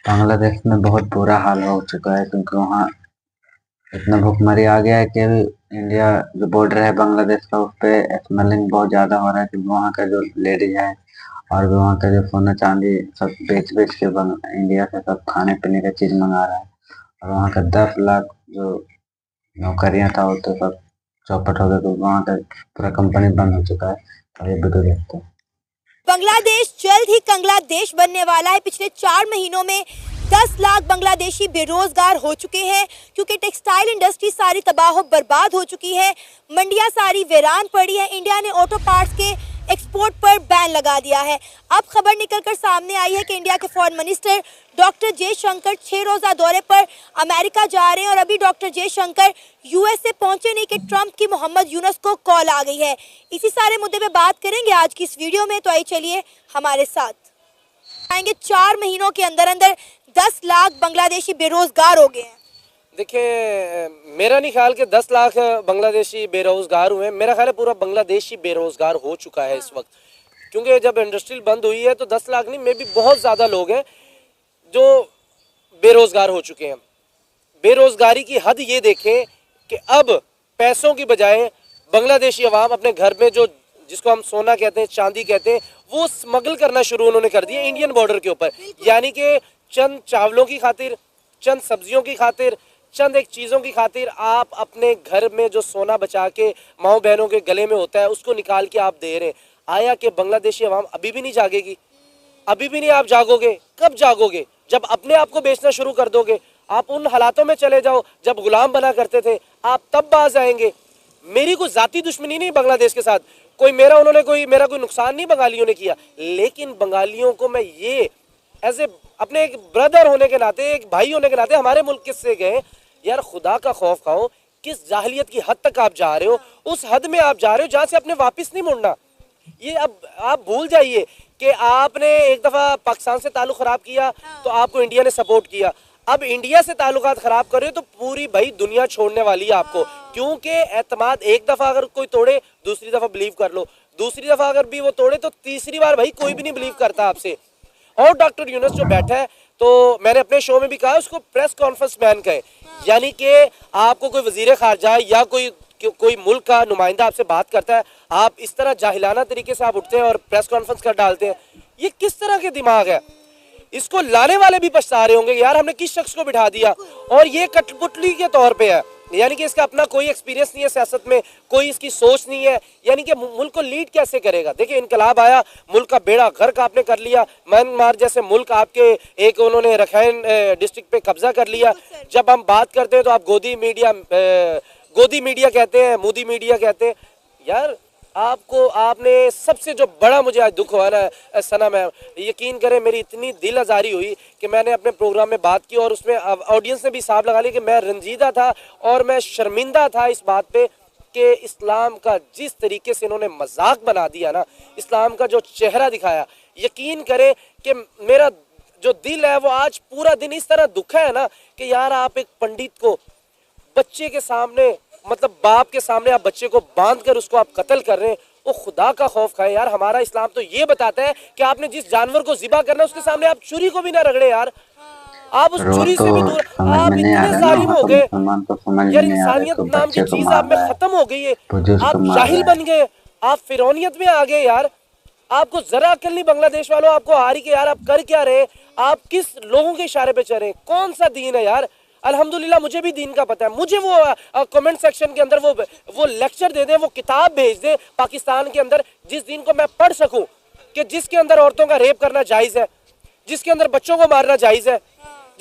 बांग्लादेश में बहुत बुरा हाल हो चुका है क्योंकि वहाँ इतना भुखमरी आ गया है कि इंडिया जो बॉर्डर है बांग्लादेश का उस पे स्मगलिंग बहुत ज़्यादा हो रहा है क्योंकि वहाँ का जो लेडीज है और भी वहाँ का जो सोना चांदी सब बेच बेच के इंडिया से सब खाने पीने का चीज़ मंगा रहा है। और वहाँ का 10 लाख जो नौकरियाँ था वो तो सब चौपट हो गया क्योंकि वहाँ का पूरा कंपनी बंद हो चुका है। और ये वीडियो देखते हैं। बांग्लादेश जल्द ही कंगला देश बनने वाला है। पिछले 4 महीनों में 10 लाख बांग्लादेशी बेरोजगार हो चुके हैं क्योंकि टेक्सटाइल इंडस्ट्री सारी तबाह बर्बाद हो चुकी है। मंडियां सारी वीरान पड़ी है। इंडिया ने ऑटो पार्ट्स के एक्सपोर्ट पर बैन लगा दिया है। अब खबर निकलकर सामने आई है कि इंडिया के फॉरेन मिनिस्टर डॉक्टर जयशंकर 6 रोजा दौरे पर अमेरिका जा रहे हैं और अभी डॉक्टर जयशंकर यूएसए पहुंचे नहीं कि ट्रंप की मोहम्मद यूनुस को कॉल आ गई है। इसी सारे मुद्दे पे बात करेंगे आज की इस वीडियो में, तो आइए चलिए हमारे साथ। आएंगे 4 महीनों के अंदर अंदर 10 लाख बांग्लादेशी बेरोजगार हो गए हैं। देखिए, मेरा नहीं ख्याल कि 10 लाख बांग्लादेशी बेरोज़गार हुए हैं। मेरा ख्याल है पूरा बांग्लादेशी बेरोज़गार हो चुका है इस वक्त, क्योंकि जब इंडस्ट्रियल बंद हुई है तो 10 लाख नहीं, मे भी बहुत ज़्यादा लोग हैं जो बेरोज़गार हो चुके हैं। बेरोज़गारी की हद ये देखें कि अब पैसों की बजाय बांग्लादेशी अवाम अपने घर में जो जिसको हम सोना कहते हैं, चांदी कहते हैं, वो स्मगल करना शुरू उन्होंने कर दिया इंडियन बॉर्डर के ऊपर। यानी कि चंद चावलों की खातिर, चंद सब्जियों की खातिर, चंद एक चीज़ों की खातिर आप अपने घर में जो सोना बचा के माओ बहनों के गले में होता है उसको निकाल के आप दे रहे हैं। आया कि बांग्लादेशी अवाम अभी भी नहीं जागेगी? अभी भी नहीं आप जागोगे? कब जागोगे? जब अपने आप को बेचना शुरू कर दोगे। आप उन हालातों में चले जाओ जब गुलाम बना करते थे, आप तब बाज आएंगे। मेरी कोई जाती दुश्मनी नहीं बांग्लादेश के साथ, मेरा कोई नुकसान नहीं बंगालियों ने किया, लेकिन बंगालियों को मैं ये एज ए अपने एक ब्रदर होने के नाते, एक भाई होने के नाते, हमारे मुल्क किससे गए यार, खुदा का खौफ खाओ। किस जाहिलियत की हद तक आप जा रहे हो, उस हद में आप जा रहे हो जहां से अपने वापस नहीं मुड़ना। ये अब आप भूल जाइए कि आपने एक दफा पाकिस्तान से ताल्लुक खराब किया तो आपको इंडिया ने सपोर्ट किया। अब इंडिया से ताल्लुकात खराब कर रहे हो तो पूरी भाई दुनिया छोड़ने वाली है आपको, क्योंकि एतमाद एक दफा अगर कोई तोड़े दूसरी दफा बिलीव कर लो, दूसरी दफा अगर भी वो तोड़े तो तीसरी बार भाई कोई भी नहीं बिलीव करता आपसे। और डॉक्टर यूनुस जो बैठा है, तो मैंने अपने शो में भी कहा उसको प्रेस कॉन्फ्रेंस मैन कहे। यानी कि आपको कोई वजीर खारजा या कोई मुल्क का नुमाइंदा आपसे बात करता है, आप इस तरह जाहिलाना तरीके से आप उठते हैं और प्रेस कॉन्फ्रेंस कर डालते हैं। ये किस तरह के दिमाग है? इसको लाने वाले भी पछता रहे होंगे यार, हमने किस शख्स को बिठा दिया। और ये कठपुतली के तौर पे है, यानी कि इसका अपना कोई एक्सपीरियंस नहीं है सियासत में, कोई इसकी सोच नहीं है। यानी कि मुल्क को लीड कैसे करेगा? देखिए, इनकलाब आया, मुल्क का बेड़ा गर्क आपने कर लिया। म्यांमार जैसे मुल्क आपके एक उन्होंने रखाइन डिस्ट्रिक्ट पे कब्जा कर लिया। जब हम बात करते हैं तो आप गोदी मीडिया कहते हैं, मोदी मीडिया कहते हैं। यार आपने सबसे जो बड़ा मुझे आज दुख हुआ ना सना मैम, यकीन करें मेरी इतनी दिल आज़ारी हुई कि मैंने अपने प्रोग्राम में बात की और उसमें ऑडियंस ने भी हिसाब लगा लिया कि मैं रंजीदा था और मैं शर्मिंदा था इस बात पे कि इस्लाम का जिस तरीके से इन्होंने मजाक बना दिया ना, इस्लाम का जो चेहरा दिखाया, यकीन करें कि मेरा जो दिल है वो आज पूरा दिन इस तरह दुखा है ना कि यार आप एक पंडित को बच्चे के सामने, मतलब बाप के सामने आप बच्चे को बांध कर उसको आप कत्ल कर रहे हैं। वो खुदा का खौफ खाए यार। हमारा इस्लाम तो ये बताता है कि आपने जिस जानवर को ज़िबा करना है उसके सामने आप छुरी को भी ना रगड़े यार। आप उस छुरी से भी दूर, आप इतने जालिम हो गए यार, इंसानियत नाम की चीज आप में खत्म हो गई है। आप जाहिल बन गए, आप फिरौनियत में आ गए यार। आपको जरा अक्ल नहीं बांग्लादेश वालों, आपको हारी के यार आप कर क्या रहे? आप किस लोगों के इशारे पे चल रहे? कौन सा दीन है यार? अल्हम्दुलिल्लाह मुझे भी दीन का पता है। मुझे वो कमेंट सेक्शन के अंदर वो लेक्चर दे दें, वो किताब भेज दें पाकिस्तान के अंदर, जिस दीन को मैं पढ़ सकूं, कि जिसके अंदर औरतों का रेप करना जायज़ है, जिसके अंदर बच्चों को मारना जायज़ है,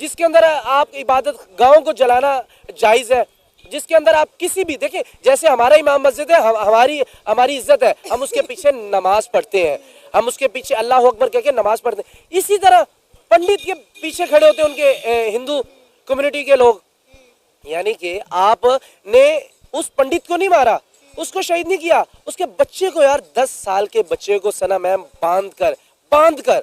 जिसके अंदर आप इबादत गाँव को जलाना जायज़ है, जिसके अंदर आप किसी भी, देखिए जैसे हमारा इमाम मस्जिद है, हमारी इज्जत है, हम उसके पीछे नमाज पढ़ते हैं, हम उसके पीछे अल्लाह अकबर कह के नमाज पढ़ते हैं। इसी तरह पंडित के पीछे खड़े होते हैं उनके हिंदू कम्युनिटी के लोग। यानी कि आपने उस पंडित को नहीं मारा, उसको शहीद नहीं किया, उसके बच्चे को यार 10 साल के बच्चे को सना मैम बांध कर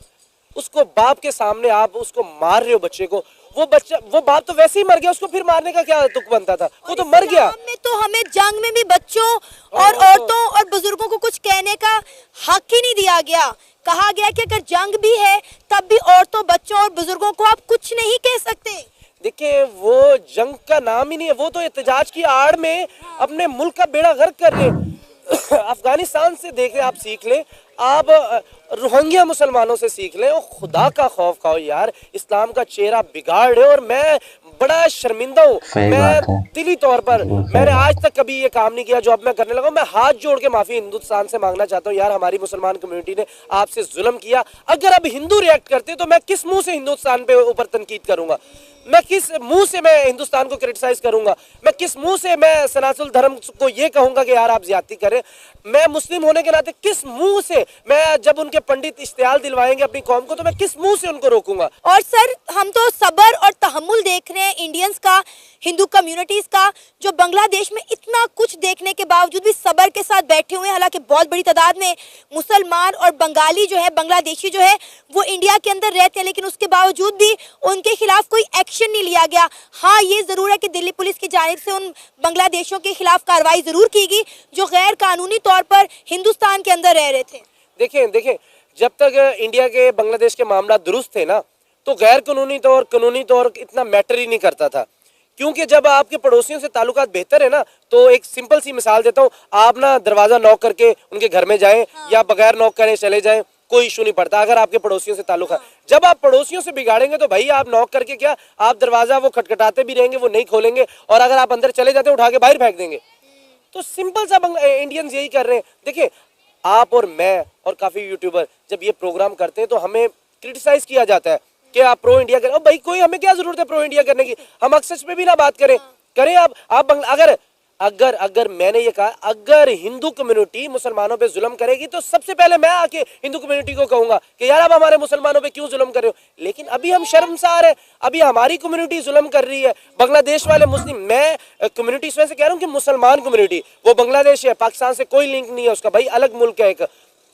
उसको बाप के सामने आप उसको मार रहे हो बच्चे को। वो बच्चा, वो बाप तो वैसे ही मर गया, उसको फिर मारने का क्या तुक बनता था, वो तो मर गया। इस्लाम में तो हमें जंग में भी बच्चों और औरतों और बुजुर्गों को कुछ कहने का हक ही नहीं दिया गया। कहा गया कि अगर जंग भी है तब भी औरतों, बच्चों और बुजुर्गों को आप कुछ नहीं कह सकते। देखिए वो जंग का नाम ही नहीं है, वो तो एहतजाज की आड़ में अपने मुल्क का बेड़ा गर्क कर रहे हैं। अफगानिस्तान से देख रहे, आप सीख लें, आप रोहिंग्या मुसलमानों से सीख लें, और खुदा का खौफ खाओ यार, इस्लाम का चेहरा बिगाड़ है। और मैं बड़ा शर्मिंदा हूँ, मैं दिली तौर पर, मैंने आज तक कभी ये काम नहीं किया जो अब मैं करने लगा हूं। मैं हाथ जोड़ के माफी हिंदुस्तान से मांगना चाहता हूँ यार, हमारी मुसलमान कम्युनिटी ने आपसे जुल्म किया। अगर अब हिंदू रिएक्ट करते तो मैं किस मुंह से हिंदुस्तान पे ऊपर तनकीद करूंगा, मैं किस मुंह से मैं हिंदुस्तान को क्रिटिसाइज करूंगा, मैं किस मुंह से मैं सनातन धर्म को ये कहूंगा कि यार आप ज्यादती करें। मैं मुस्लिम होने के नाते किस मुंह से, मैं जब उनके पंडित इश्तियाल दिलवाएंगे अपनी कौम को तो मैं किस मुंह से उनको रोकूंगा। और सर हम तो सबर और तहम्मुल देख रहे हैं इंडियंस का, हिंदू कम्युनिटीज का, जो बांग्लादेश में इतना कुछ देखने के बावजूद भी सबर के साथ बैठे हुए हैं। हालांकि बहुत बड़ी तादाद में मुसलमान और बंगाली जो है, बांग्लादेशी जो है, वो इंडिया के अंदर रहते हैं, लेकिन उसके बावजूद भी उनके खिलाफ कोई एक्शन नहीं लिया गया। हाँ, ये जरूर है कि दिल्ली पुलिस की जानिब से उन बांग्लादेशियों के खिलाफ कार्रवाई जरूर की गई जो गैर कानूनी तौर पर हिंदुस्तान के अंदर रह रहे थे। देखें जब तक इंडिया के बांग्लादेश के मामला दुरुस्त थे ना, तो गैर कानूनी तौर, कानूनी तौर इतना मैटर ही नहीं करता था। क्योंकि जब आपके पड़ोसियों से ताल्लुकात बेहतर है ना, तो एक सिंपल सी मिसाल देता हूँ, आप ना दरवाजा नॉक करके उनके घर में जाएं या बगैर नॉक करे चले जाएं, कोई इशू नहीं पड़ता अगर आपके पड़ोसियों से ताल्लुक है। जब आप पड़ोसियों से बिगाड़ेंगे तो भाई आप नॉक करके क्या, आप दरवाजा वो खटखटाते भी रहेंगे, वो नहीं खोलेंगे, और अगर आप अंदर चले जाते उठा के बाहर फेंक देंगे। तो सिंपल सा इंडियंस यही कर रहे हैं। देखिए आप और मैं और काफी यूट्यूबर जब ये प्रोग्राम करते हैं तो हमें क्रिटिसाइज किया जाता है कि आप प्रो इंडिया करें। भाई कोई, हमें क्या जरूरत है प्रो इंडिया करने की, हम अक्सर पे भी ना बात करें आप अगर मैंने ये कहा, अगर हिंदू कम्युनिटी मुसलमानों पे जुल्म करेगी तो सबसे पहले मैं आके हिंदू कम्युनिटी को कहूंगा कि यार आप हमारे मुसलमानों पे क्यों जुल्म कर रहे हो। लेकिन अभी हम शर्मसार है, अभी हमारी कम्युनिटी जुल्म कर रही है, बांग्लादेश वाले मुस्लिम, मैं कम्युनिटी से कह रहा हूँ कि मुसलमान कम्युनिटी, वो बांग्लादेश है, पाकिस्तान से कोई लिंक नहीं है उसका, भाई अलग मुल्क है एक।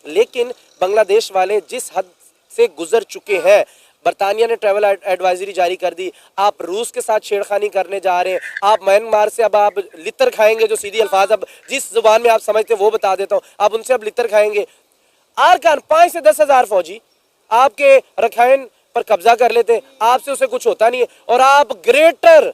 लेकिन बांग्लादेश वाले जिस हद से गुजर चुके हैं, बरतानिया ने ट्रैवल एडवाइजरी जारी कर दी, आप रूस के साथ छेड़खानी करने जा रहे हैं, आप म्यांमार से अब आप लितर खाएंगे, जो सीधी अल्फाज अब जिस जुबान में आप समझते हैं वो बता देता हूँ, आप उनसे अब लितर खाएंगे। आरकान 5 से 10 हज़ार फौजी आपके रखाइन पर कब्जा कर लेते हैं, आपसे उसे कुछ होता नहीं है, और आप ग्रेटर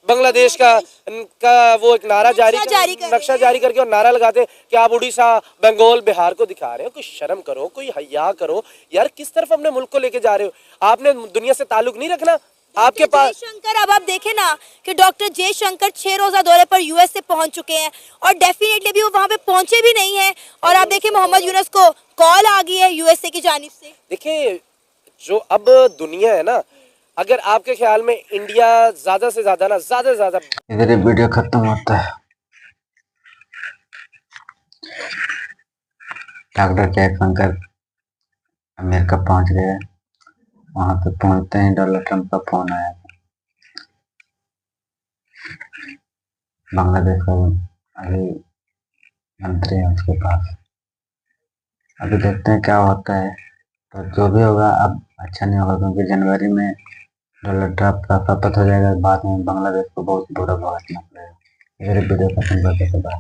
बांग्लादेश का वो एक नारा नक्शा जारी करके और नारा लगाते हैं कि आप उड़ीसा, बंगाल, बिहार को दिखा रहे हो। कोई शर्म करो, कोई हया करो यार, किस तरफ अपने मुल्क को लेके जा रहे हो। आपने दुनिया से ताल्लुक नहीं रखना आपके पास। जयशंकर, अब आप देखें ना कि डॉक्टर जयशंकर 6 रोजा दौरे पर यूएस से पहुंच चुके हैं और डेफिनेटली भी वो वहां पे पहुंचे भी नहीं है। और आप देखें मोहम्मद यूनुस को कॉल आ गई है यूएसए की जानिब से। देखिए जो अब दुनिया है ना, अगर आपके ख्याल में इंडिया ज्यादा से ज्यादा इधर ये वीडियो खत्म होता है। डॉक्टर जयशंकर अमेरिका पहुंच गए, वहां पे पहुंचते ही डोनाल्ड ट्रंप का फोन आया था। बांग्लादेश का अभी मंत्री है उसके पास, अभी देखते हैं क्या होता है। तो जो भी होगा अब अच्छा नहीं होगा, क्योंकि जनवरी में डोनाल्ड ट्रंप का शपथ हो जाएगा, बाद में बांग्लादेश को बहुत बुरा भुगतना पड़ेगा। वीडियो पसंद करते तो बाय।